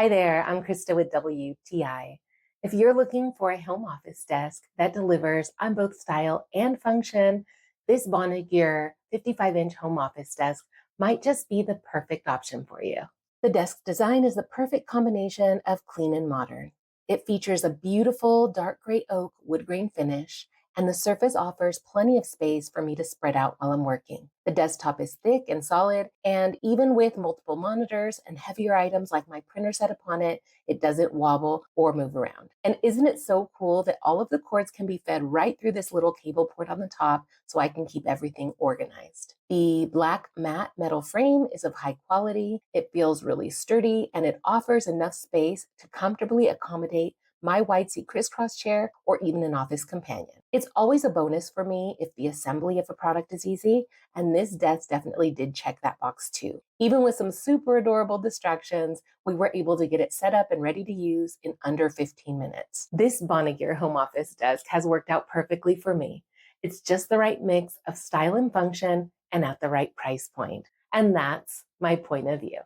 Hi there, I'm Krista with WTI. If you're looking for a home office desk that delivers on both style and function, this AUGURE 55-inch home office desk might just be the perfect option for you. The desk design is the perfect combination of clean and modern. It features a beautiful dark gray oak wood grain finish, and the surface offers plenty of space for me to spread out while I'm working. The desktop is thick and solid, and even with multiple monitors and heavier items like my printer set upon it, it doesn't wobble or move around. And isn't it so cool that all of the cords can be fed right through this little cable port on the top so I can keep everything organized? The black matte metal frame is of high quality, it feels really sturdy, and it offers enough space to comfortably accommodate my wide seat crisscross chair, or even an office companion. It's always a bonus for me if the assembly of a product is easy, and this desk definitely did check that box too. Even with some super adorable distractions, we were able to get it set up and ready to use in under 15 minutes. This AUGURE home office desk has worked out perfectly for me. It's just the right mix of style and function and at the right price point. And that's my point of view.